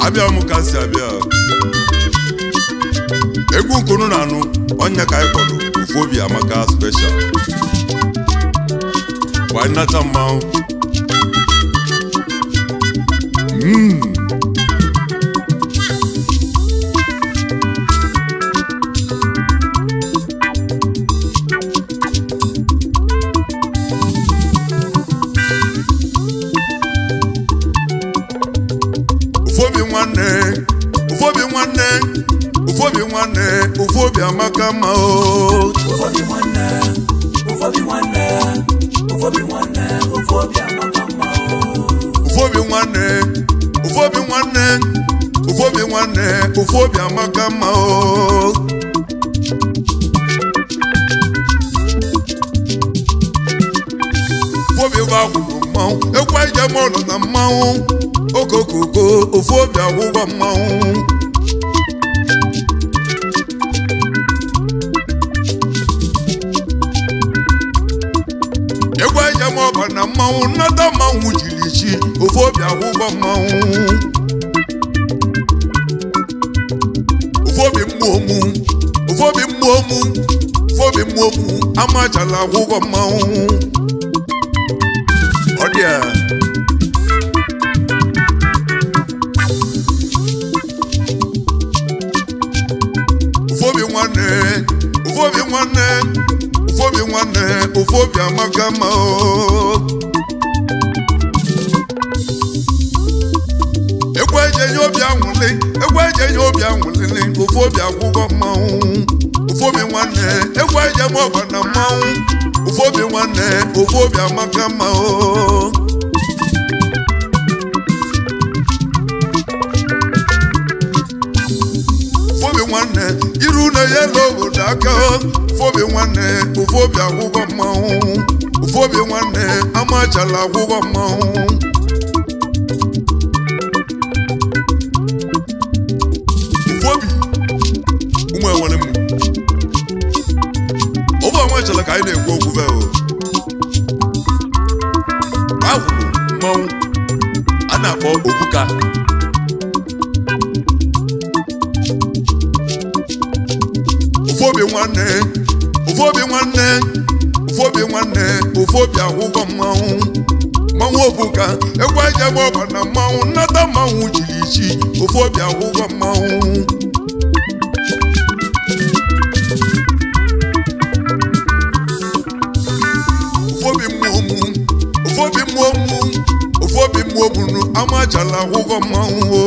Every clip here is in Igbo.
abịa m ka si abịa egwu nkunu na anụ onye ka anyị kpọrọ Ofuobi Amaka special why not a mouth Ofuobi Amaka ma o Ofuobi nwanne Ofuobi Amaka ma o Ofuobi nwanne Ofuobi Amaka ma o Ofuobi ba kwuru mmanwụ ekwa ije mọnụ na mmanwụ okokoko Ofuobi agwụgwọ mmanwụ ọba na mmanwụ nnata mmanwụ jiri chi Ofuobi agwụgwọ mmanwụ Ofuobi mmụọmụ amachala agwụgwọ mmanwụ ọ dị a Ofuobi Amaka ma o ekweje obi anwụlili Ofuobi agwụgwọ mmanwụ Ofuobi nwanne ekweje m ọba na mmanwụ Ofuobi nwanne Ofuobi Amaka ma o Ofuobi nwanne iru na yelo obodo aka Ofuobi nwanne Ofuobi agwụgwọ mmanwụ Ofuobi nwanne amachala agwụgwọ mmanwụ Ofuobi ụmụ enwere m ofe amachala ka anyị na-ekwu okwu be o ahụ mmanwụ a na-akpọ Obuka Ofuobi nwanne Ofuobi agwụgwọ mmanwụ Obuka ekwe eje m ọba na mmanwụ nnata mmanwụ jiri chi Ofuobi agwụgwọ mmanwụ Ofuobi mmụọmụ amachala agwụgwọ mmanwụ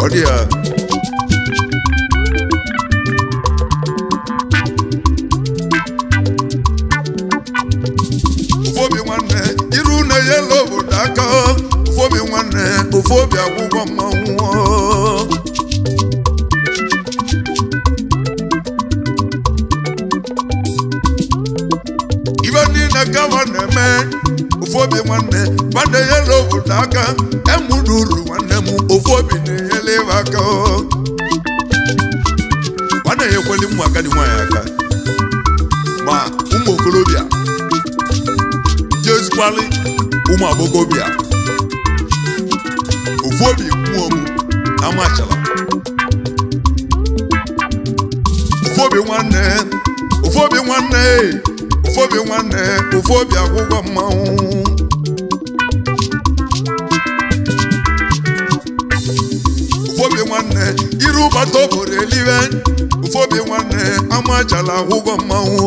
ọ dị ya Ofuobi nwanne iru na yelo obodo aka Ofuobi nwanne Ofuobi agwụgwọ mmanwụ ibe niile gava na-eme Ofuobi nwanne gbade yelo obodo aka emuduru nwanne m Ofuobi na-enyere ebe aka nwanne ya ekweli ụmụ agadi nwaanyị aka ma ụmụ okorobịa jezikwali ụmụ agbọghọbịa Ofuobi mmụọmụ amachala Ofuobi nwanne Ofuobi agwụgwọ mmanwụ Ofuobi nwanne iru bata obodo eliwe Ofuobi nwanne amachala agwụgwọ mmanwụ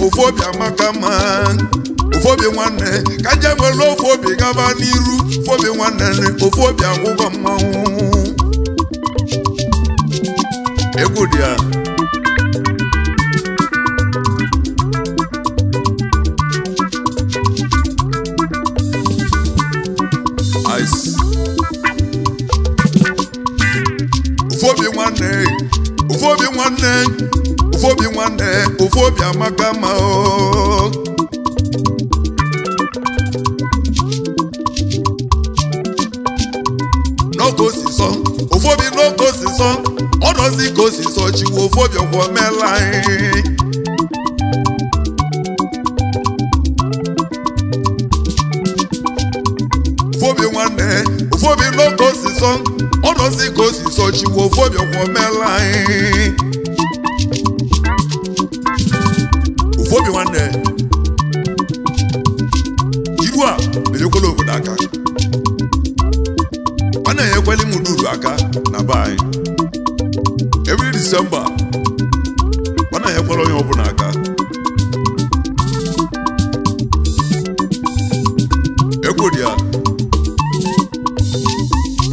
Ofuobi Amaka ma Ofuobi nwanne ka nje nwere Ofuobi gaba n'iru Ofuobi nwanne Ofuobi agwụgwọ mmanwụ egwu dị ya Ofuobi Amaka ma o no go si so Ofuobi no osisọ ọdọzi ka osisọ chiwo ofobia kwa mela fobi nwanne ofobi n'oge osisọ ọdọzi ka osisọ chiwo ofobia kwa mela ofobi nwanne iru a na-enyekwala obodo aka ọ na-enyekwala m uduru aka na be anyị every December ọ na-enyekwala onye ọbụla aka ekwodi ya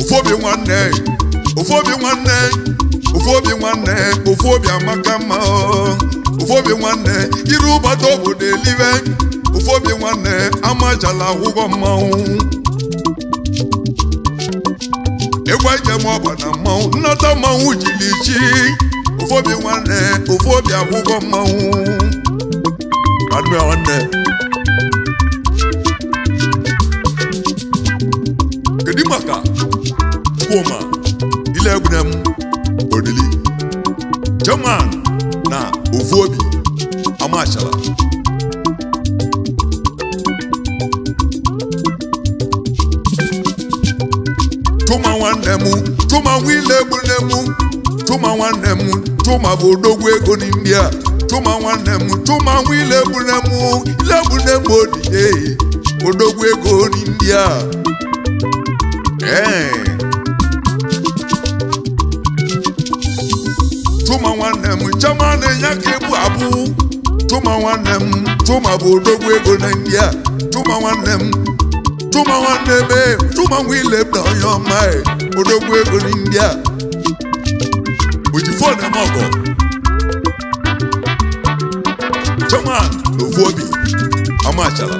ofobi nwanne ofobi nwanne ofobi nwanne ofobi amaka mma ofobi nwanne iru ụbata obodo elive ofobi nwanne amachala akwụkwọ mmanwụ egwa ijem ọba na mmanwụ nnata mmanwụ jiri chi ofobi nwanne ofobi akwụkwọ mmanwụ adịa nwanne kedu maka kwụma ile egwunem odili German na ofobi amachala tuma nwanne m tuma wile egwunem tuma nwanne m tuma bụ odogwu ego n'India tuma nwanne m tuma wile egwunem ile egwunem odide odogwu ego n'India tuma nwanne m chama na-enye ka ebu abụ tuma nwanne m tuma bụ odogwu ego na India tuma nwanne m tuma nwanne m tuma wile na onye ọma odogwu ego na India oji fon eme ọgọ chama na ofu obi amachala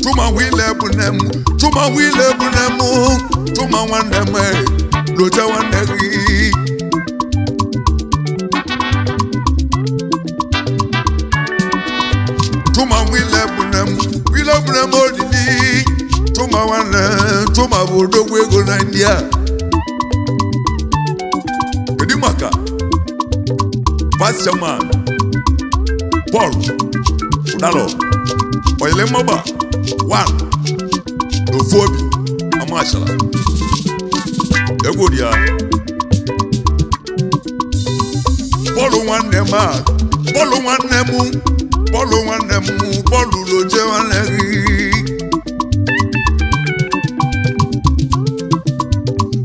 tuma wile egwunem tuma wile egwunem tuma nwanne m lote nwanne gị tuma wile egwunem odidi tuma nwanne tuma bụ odogwu ego na India kedu maka vice chairman Paul Udalo oyele mmọgba 1 n'ofu obi amachala egwu dị ya bọọlụ nwanne m bọọlụ nwanne m bọọlụ nwanne m bọọlụ loje nwanne gị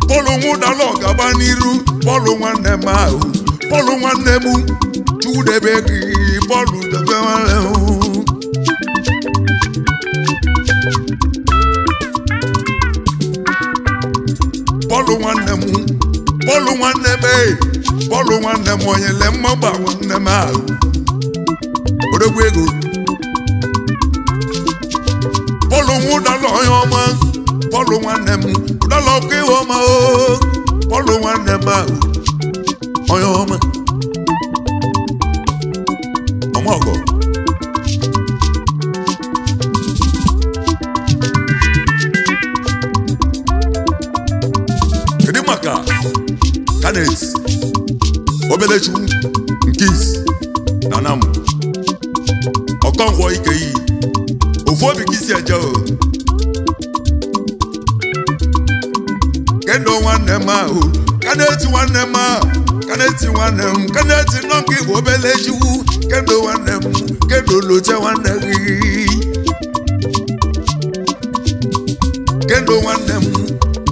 bọọlụ nwụdala ọgaba n'iru bọọlụ nwanne m bọọlụ nwanne m chukwudebe gị bọọlụ debe nwanne m bọọlụ nwanne m bọọlụ nwanne m bọọlụ nwanne m onyele mmagba nwanne m odogwu ego bọọlụ nwụdala onye ọma bọọlụ nwanne m ụdala ọkụ ihe ọma bọọlụ nwanne m onye ọma ọmọgọ kedu maka Kenneth Obelechu nke isi na Nam ọkọngwọ ike iyi ofu obi ka isi eje kendo nwanne m Kenneth nwanne m Kenneth nwanne m Kenneth nọ nke Igbo Obelechu kendo nwanne m kendo loche nwanne gị kendo nwanne m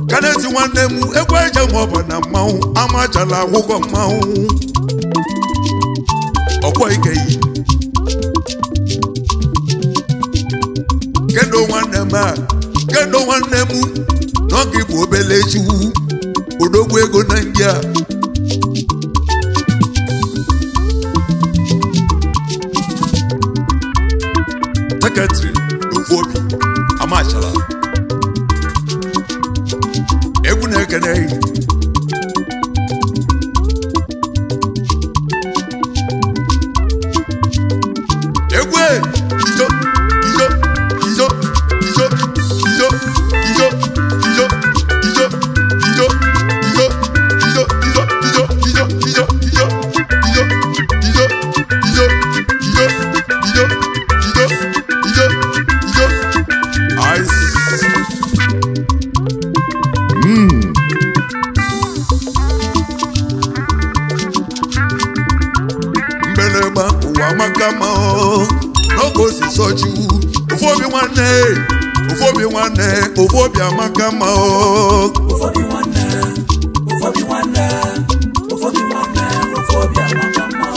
Kenneth nwanne m egwu eje maọbụ na mmanwụ amachala akwụkwọ mmanwụ ọkwọ ike yi kendo nwanne m kendo nwanne m n'oge Igbo Obelechu odogwu ego na India secretary ofu obi amachala egwu na-ekene egwu ijo ijo ijo ijo ijo ijo ijo makama n'ogo si soju ofobi nwanne ofobi amakama Ofobi nwanne amakama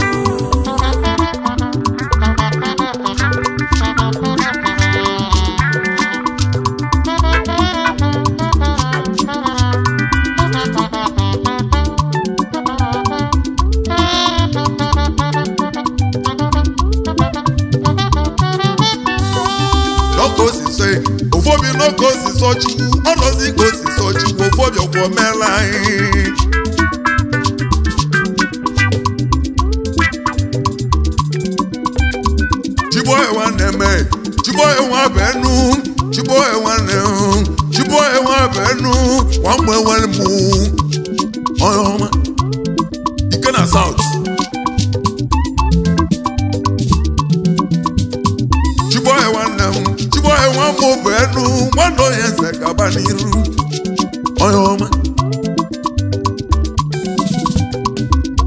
Ofobi no go si soju odozi go si soju ofobi ogwo mela Chiboy waneme Chiboy wa benu Chiboy wane Chiboy wa benu wamwe wanmu oyoma Ikena South Chiboy wane Chiboy wa mo benu wando yense kabaniru oyoma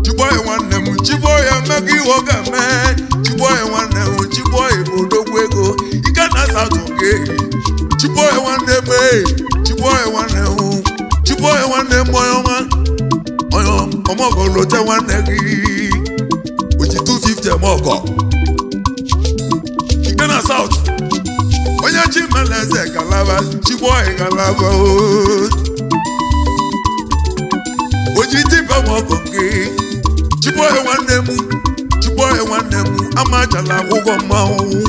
Chiboy wane Chiboy magi wogame Chiboy wane Chiboy bodogwego Ikena South oge Chiboy wane me Chiboy wane moyoma omogo lote wane gi uchi 250 mogo Ikena South Oya chimeleze galaba Chiboy galaba Oji tipa mogo gi Chiboy wane mu amajala ugo mawu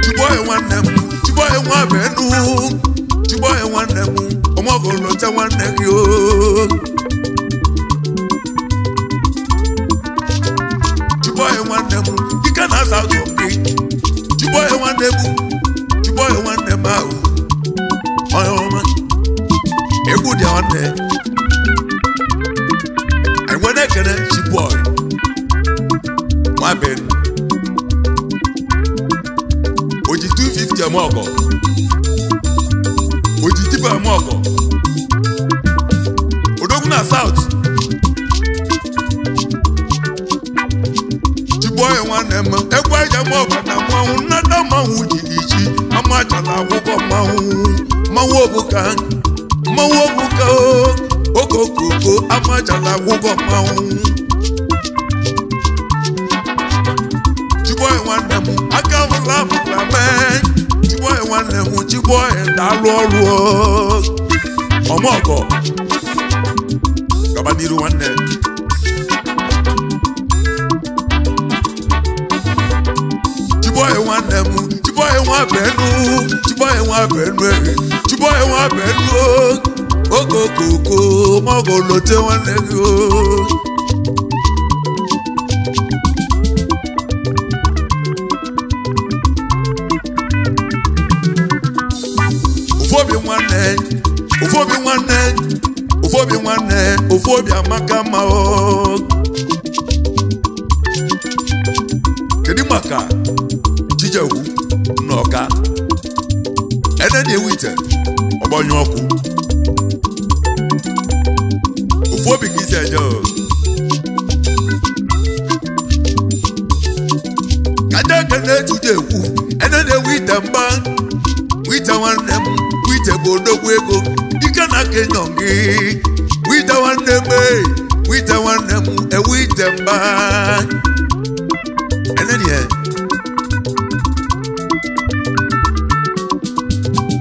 Chiboy wane mu Chiboy wa benu Chiboy wane mu omogo lote wane gi Chiboy wane mu Ikena South oge Chiboy wane ma oyoma egwu dia wane I wanna get a Chiboy Waben Oji 250 mogo Oji tipa mogo Odoguna South Chiboy wane mo Egwa ja mogo na mawu nada mawu jilichi Amachala wugo mawu obuka Okokoko amachala wugo mawu Chiboy wane mu akavula mame Chiboy wane mu Chiboy dalu olu Omogo Kabaniru wane Chiboy wane mu Chiboy wa benu Chiboy wa benu Okokoko mogo lote wane go Ofobi amakama Kedi maka Chijewu Noka Ene ni wite Obonyoku Ofobi kisejo Kada kene tujewu Ene ni wite mba Wite wanem Wite bodogwu ego Ikena kenyongi Wite wanem Wite mba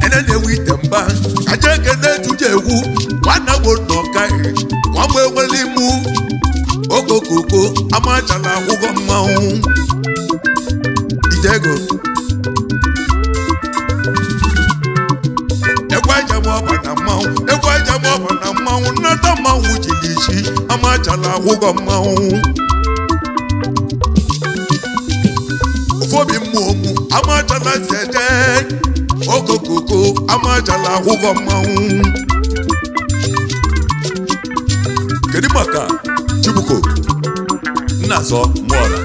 Ene wite mba Kaje kene tujewu Wana wonoka Wamwe welimu Okokoko amachala wugo mawu Ijego Egwaja mo bana mawu Nada mawu jilishi amachala wugo mawu Ofobi muomu amachala zede Okokoko amachala wugo mawu Kedi maka Chibuko Nazo Mwala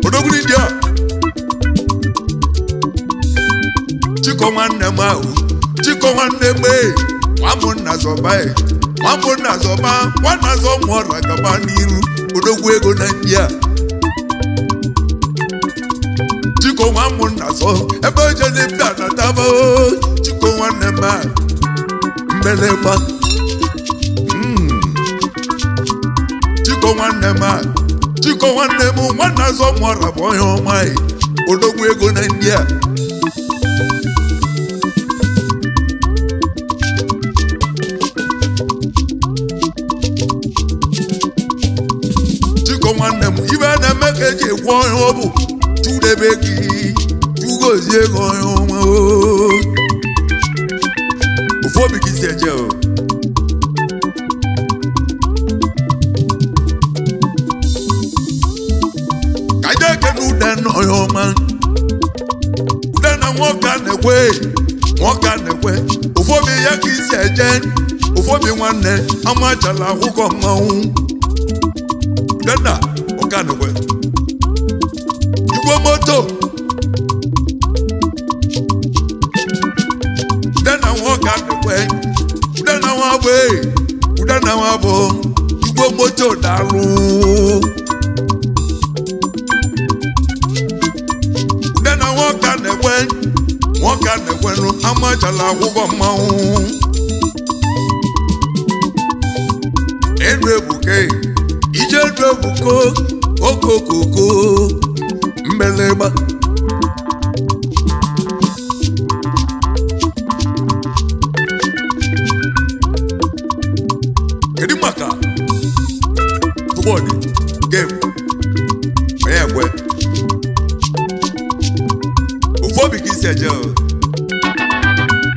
Odoguri dia Chiko wanne mau Chiko wanne me Wamu nazo bae mambo nazoma wanazomwa ragabaniru odogwu ego na India chiko mambo nazo ebe jele bia na taba chiko nwanne ma mbeleba chiko nwanne mu wanazomwa raboyo mai odogwu ego na India nwanne m ibe na-eme ka eji ekwu ọhịa ọ bụ chudebe gị chugozie gị ọhịa ọma ofu obi gị si eje ka je eke na ude na ọhịa ọma ude na nwoke a na-ekwe ofu obi ya ka isi eje ofu obi nwanne amachala akwụkwọ mmanwụ Dana okanwe igwe moto dana wokanwe dana wabe dana wabo igwe moto dalu dana wokanwe no amachala akwụkwọ mmanwụ enwebuke ije dwebuko okokoko mbeleba kedu maka tubodi game oyegwe ufobi kisi eje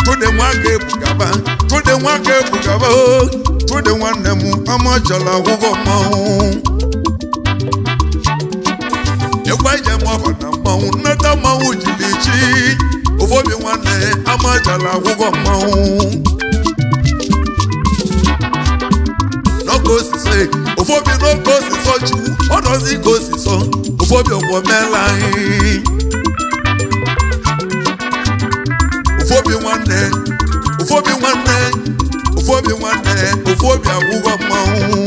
tode nwange bugaba tode nwanne mu amachala akwụkwọ mmanwụ ekwa ije mọba na mmanwụ nneta mmanwụ jiri chi ofobi nwanne amachala akwụkwọ mmanwụ n'oke osisi ofobi n'oke osisi chukwu ọdọzi ka osisi ofobi ọkwọ meela anyị ofobi nwanne ofobi akwụkwọ mmanwụ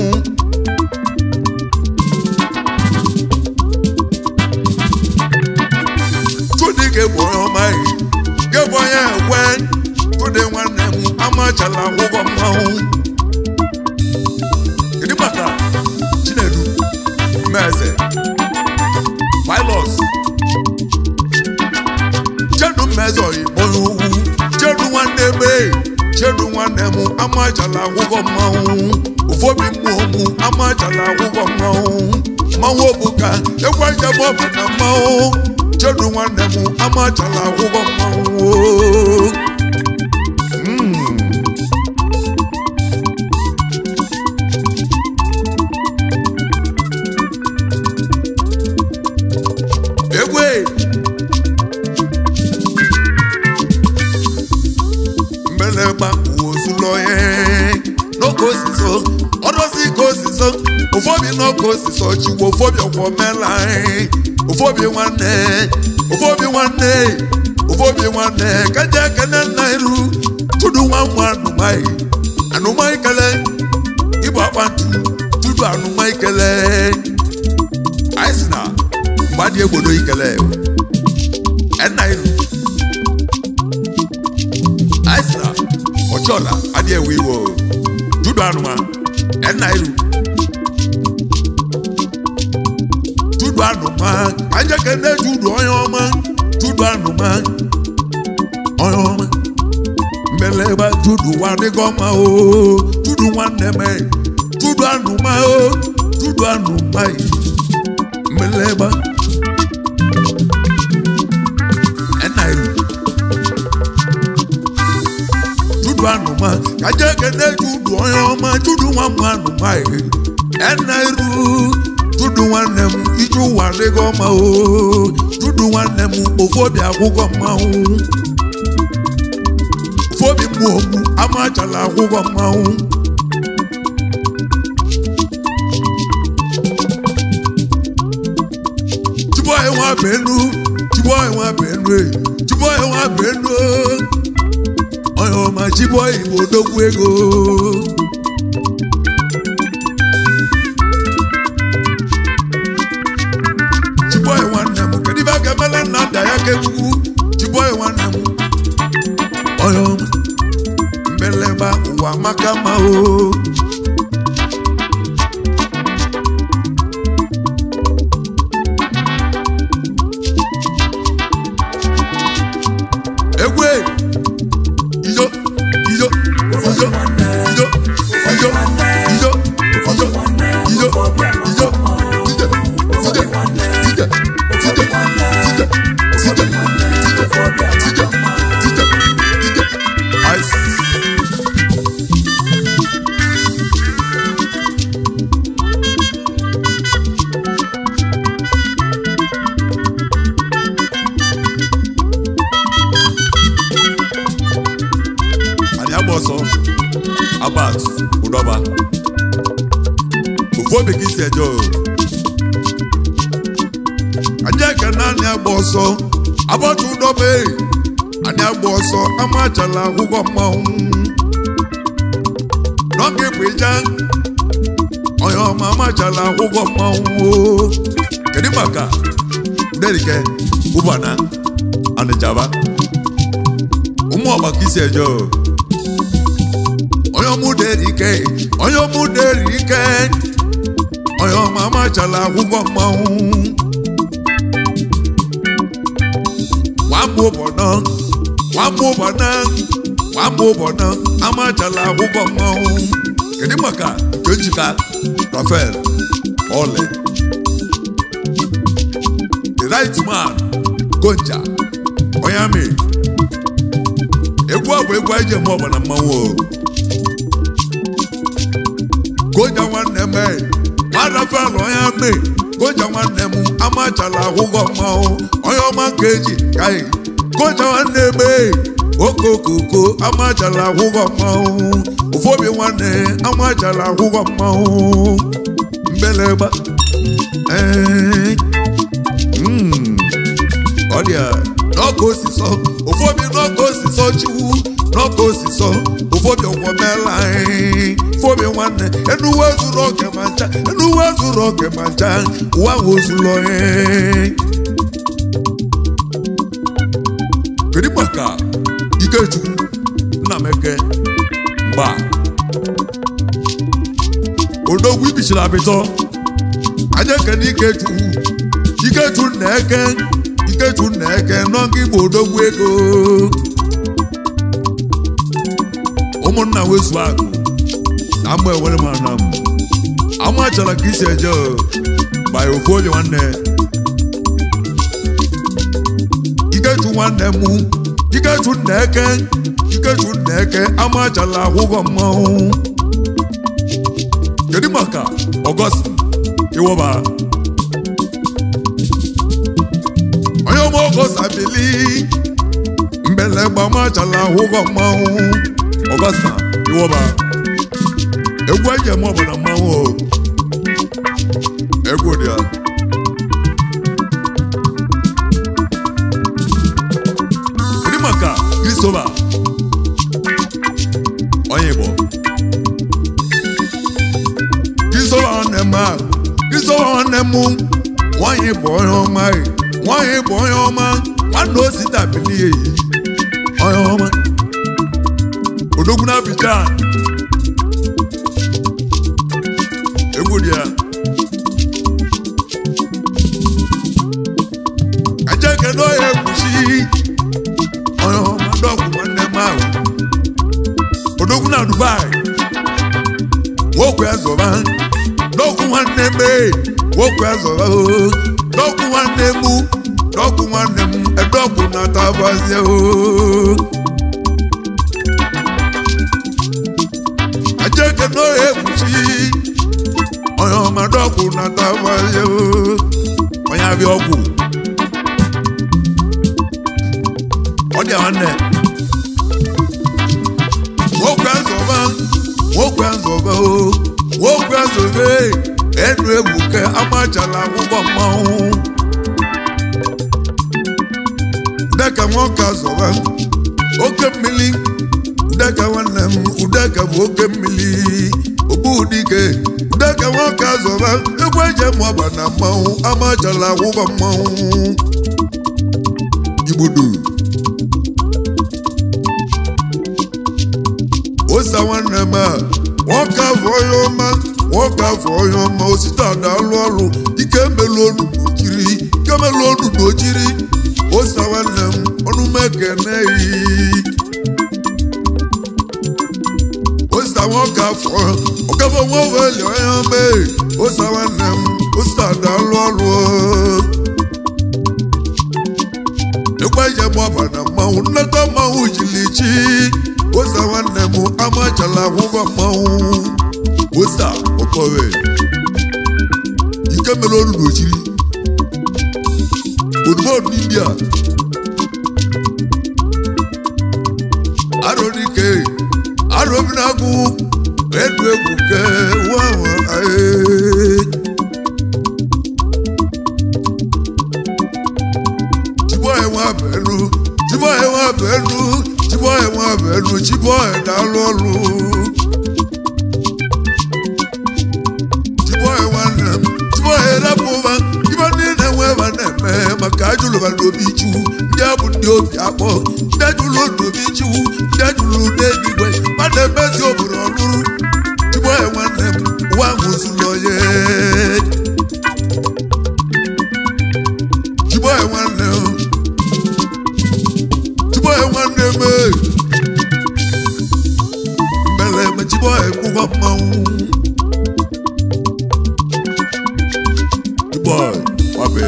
tudi ga-egbo ya ekwe tudi nwanne m amachala akwụkwọ mmanwụ kedu maka Chinedu Meze Pilos Chedu Meze oyigbo ugwu Chedu nwanne m amachala akwụkwọ mmanwụ ụfọdụ mmụọ amachala akwụkwọ mmanwụ obuka ekwe njem ọbụ na mmanwụ Chedu nwanne m amachala akwụkwọ mmanwụ egwe mbeleba ozuloye n'oke osiso ọdọzi ka osiso ụfọdụ n'oke osiso chigbo ụfọdụ ọkwọ mela ụfọdụ nwanne kaja ekene nna iru tudu nwa anụmai kele ịbụ akpantu tudu anụmai kele anyị si na mgbadị egbodo ikele enna iru anyị si na ọchọla adị ewe iwo tudu anụma enna iru tudu anụma kaja ekene tudu onye ọma tudu anụma onye ọma mbeleba tudu wadịgọma o tudu nwanne me tudu anụma o tudu anụma mbeleba enairu tudu anụma kaja ekene tudu onye ọma tudu nwa m anụma enairu tudu nwanne m ije ụwa adịgọma o tudu nwanne m ofobi akwụkwọ mmanwụ ofobi mmụọ amachala akwụkwọ mmanwụ Chiboy nwa benu onye ọma Chiboy bụ odogwu ego makama o egwe ijo ijo ijo ijo ijo ijo ijo ijo ijo Abat Udoba Ufo beki sejo Anje kanani agboso Abat Udobe Ani agboso amachala hugo maun Nongi pija Oyo mama chala hugo maun Kedimaka Uderike Ubana Anejaba Umo baki sejo Oyo muderike Oyo mama chala hugo maun Wambo bona ama chala hugo maun Kedimaka Jojika Rafael Ole The right man Gonja Oyame Egwa eje mo bona mawo Gonja nwanne me Rafael Oyame Gonja nwanne mu ama chala hugo maun Oyoma keji kai Gonja nwanne me Okokoko amachala hugo maun Ufobi nwanne amachala hugo maun Mbeleba Odia Noko siso Ufobi noko siso chiwu Noko siso Ufobi omela Ufobi nwanne Enuwe zuro ke mancha Uwa zulo Kedimaka Ikechu Nnameke Mba Odogwu ibishila bito Ajeke ni Ikechu nneke Nongi bụ odogwu ego Ụmụnna wezu akụ Na mgbe enwere m anam Amachala ka isi eje By Ofoje nwanne Ikechu nwanne mu Ikechu nneke amachala hugo maun Kedimaka August Iwoba Oyomo August abili Mbeleba amachala hugo maun August Iwoba Egwa eje mo bona maun Egwa dia Kedimaka Christopher Oyebo Christopher onemu Oyebo oyoma Wando sita bili eyi Oyoma Odogwu na Abidjan Egwodia Ajeke no ebushi Oyoma dogu nwanne mawu Odogwu na Dubai Woku ezoba Dogu nwanne me Woku ezoba Dogu nwanne mu Edogu na tabazie Ajeke no ebuchi Oyoma dogu na tabazie Onyabi ogwu Odia nwanne Woku ezoba Enu ebuke amachala hugo maun Udeka nwoka zoba Oke mmili Udeka nwannem Udeka bụ oke mmili Obu dike Udeka nwoka zoba Egwe eje mwaba na maun amachala hugo maun Igbudu osa nwanne m nwoke afọ ya ọma nwoke afọ ya ọma osita na-alụ ọrụ ike melu onu n'ojiri ike melu onu n'ojiri osa nwanne m ọnụ m ekene osa nwoke afọ ọkafọ nwoveli onye ọma osa nwanne m osita na-alụ ọrụ ekwe ije gbaba na mmanwụ nneta mmanwụ jilichi osa nwanne m amachala akwụkwọ mmanwụ osa okowe ike mere olu n'ojiri odumodu n'India aronike arobinagwu edu egwu ke wawa chiboye nwa benu chiboye nwa benu chiboye nwa benu chiboye dalụ ọrụ chiboye nwanne m chiboye rapụba ibe ndị na-enwe ebe na-eme maka ajụlụba n'obi ichu ndị abụ ndị obi akpọ ndị ajụlụ n'obi ichu ndị ajụlụ n'eluigwe mmadụ emezi obodo ọlụrụ chiboye nwanne m ụwa nwụzụlụ onye chiboye nwanne m chiboye nwanne m mbele m chiboye kwụkwọ mmanwụ chiboye wabe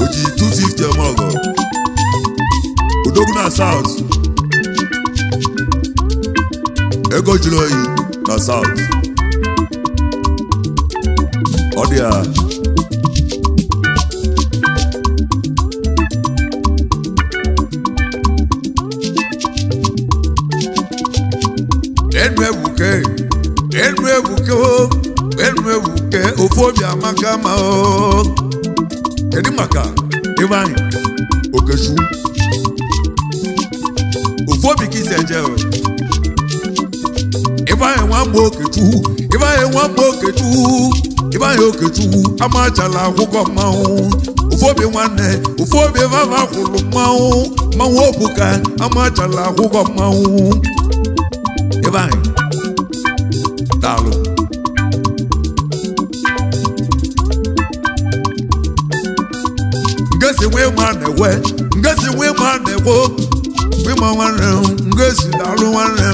oji 250 ọmọgọ odogwu na South ego jụrụ oyi na South ọ dị a enu ebuke ofu obi amaka ma o kedu maka ebe anyị okechu ofu obi ka isi eje ebe anyị nwa mgbe okechu ebe anyị nwa mgbe okechu ebe anyị okechu amachala akwụkwọ mmanwụ ofu obi nwanne ofu obi vava kwụrụ mmanwụ obuka amachala akwụkwọ mmanwụ ebe anyị daalụ ngesi nwe ma na-ewe ngesi nwe ma na-ekwo nwe ma nwanne ngesi daalụ nwanne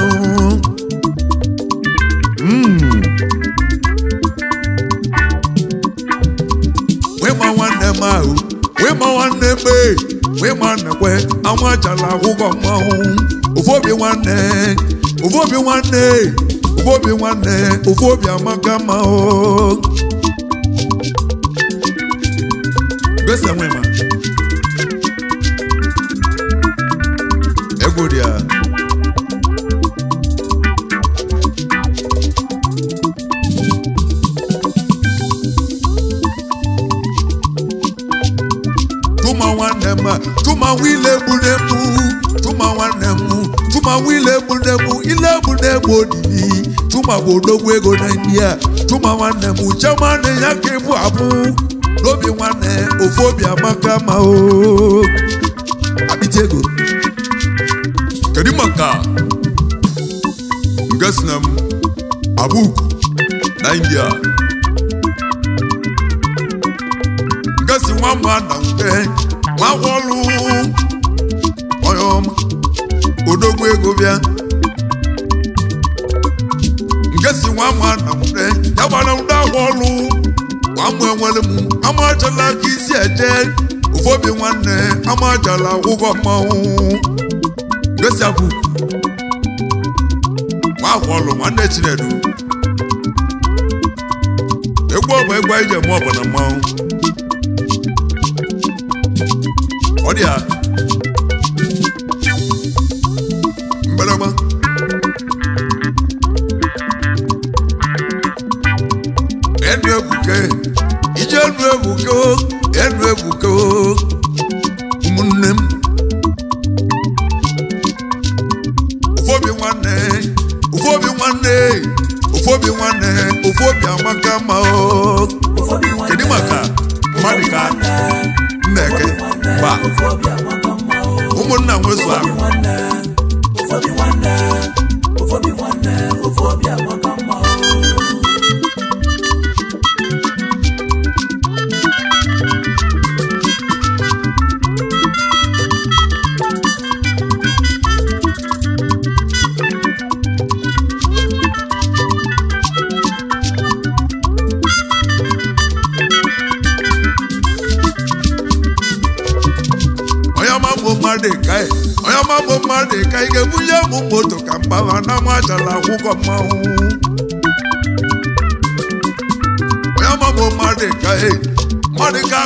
nwe ma nwanne m ahụ nwe ma nwanne m nwe ma na-ekwe amachala akwụkwọ mmanwụ ofu obi nwanne ofu obi nwanne ofu obi nwanne ofu obi amaka ma o gbèsè nwe ma egwu dị a tụma nwanne m tụma wile egbu tụma nwanne m tụma wile egbu ile egbu odidi tụma bụ odogwu ego na India tụma nwanne m chamanị ya ka ịbụ abụ n'obi nwanne ofu obi amaka ma o akpịta ego kedu maka ngasị m abụku na India ngasị nwa mma na mpe nwa ọlụ onye ọma odogwu ego bịa ngasị nwa mma na mpe ya gbara ndị ahụ ọlụ amụ enwere m amachala ka isi eje ofu obi nwanne amachala akwụkwọ mmanwụ gosi abụku nwa ahụ ọlụ nwanne Chinedu egwu ọgba egwu anyị ji eme ọbụla mmanwụ ọ dị a mgbadagba enu ebuke ije enu ebuke ụmụnne m ofu obi nwanne ofu obi amaka ma o kedu maka mmadụ ka Nneke ba ụmụnna nwezu ahụ Ufobia Makama. Oyama made kai ge buya mu moto kamba na majala huko mau. Oyama made kai madeka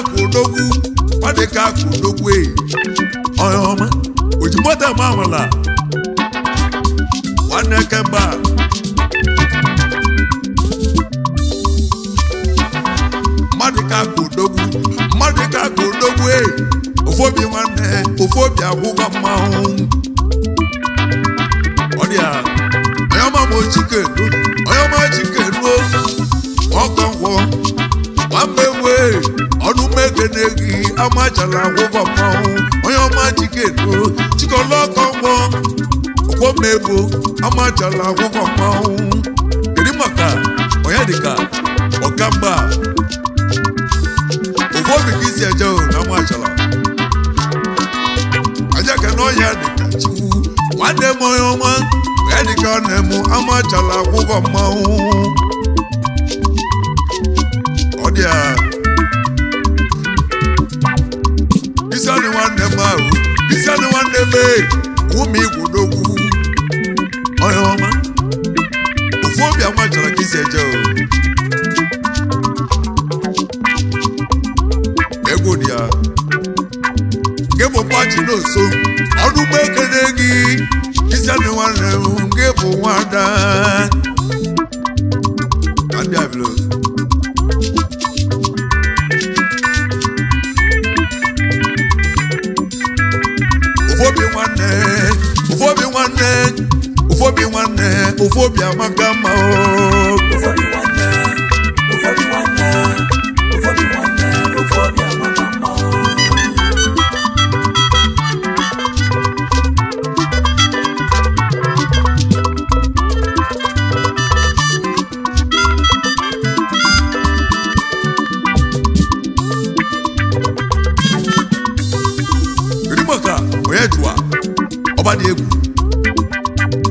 kudogu e. Oyama ojimota mamala. Wana kamba. Madeka kudogu e. Ufobia huko mau. Odia oyama mo chicken wo okanwo wambewe onu megenegi amachala huko mau. Oyama chicken wo chikolokanwo okomebo amachala huko mau. Kedimaka oyadika okamba ufobi kisi ejo amachala no ya de kachu wade moyo ma ready kan nemu amachala kuko mau. Odia isani wande mau isani wande be umi kudogu oyo ma ufobia amachala kisejo egodia gebo party no so ọdún gbẹ́kẹ̀lẹ́gì ìsẹ́ni wọn rẹ̀ ń gébù wọn dá. Adé àbílò. Ufobia magama o.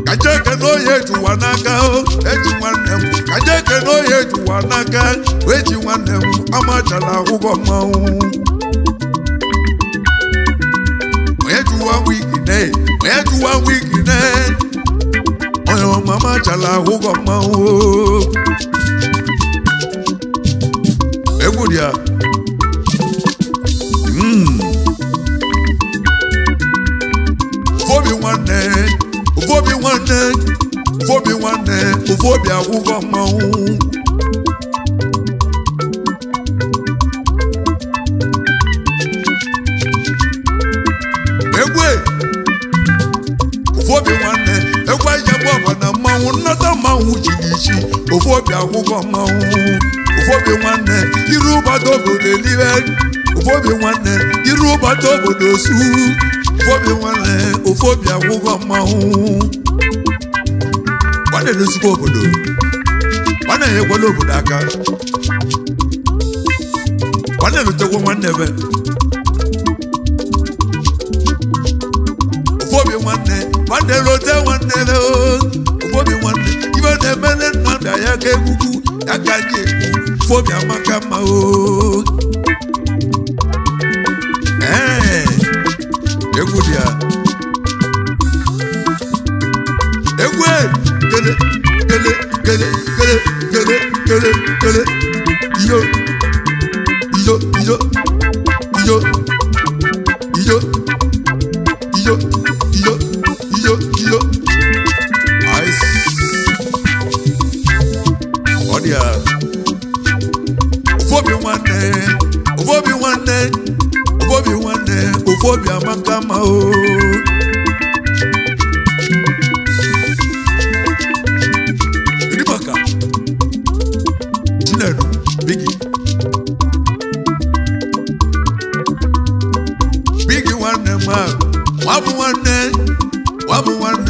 Kajeke no yeju wanaka o, eji wanem. Kajeke no yeju wanaka, eji wanem. Amachala hugo mau. Oyeju wa wiki ne. Oyo mama chala hugo mau. Egudia. Ufobia hugo mau. Ufobia jabo na mau nata mau chigichi. Ufobia hugo mau. Ufobia iruba dobo deliver. Ufobia iruba dobo dosu. Ufobia hugo mau. Wane nusuko obodo. Wane yekwalo obodo aka. Wane nutekwo nwanne be. Ufobia wane lote nwanne le o. Ufobia ibe na-emele nnada ya ka egwugwu ya ka ji ekwu. Ufobia makama o. Egwu dị ya. Egwu Kele iyo ice odia ufobia makama o. Biggie wabu one,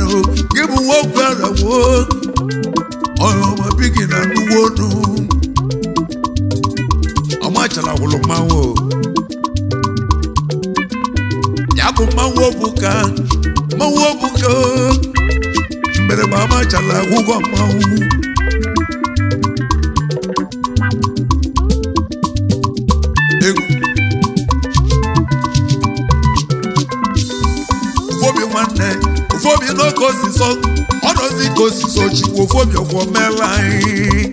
give a walk out of wood. Oyo mabigi na nuwonu Amachala wulu mawo Yaku mawo buka Mbere mama chala wugo mawo Ufobi no kosi so Onozi kosi so chiwo ufobi okwo melai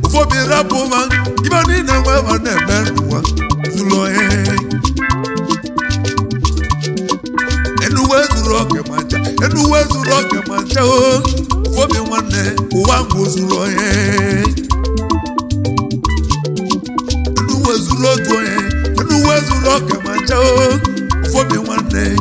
Ufobi rapu man Ibani na wewa nebenwa Zulo Enuwe zuro ke mancha Ufobi wane Uwangu zulo Enuwe zuro ke mancha Ufobi wane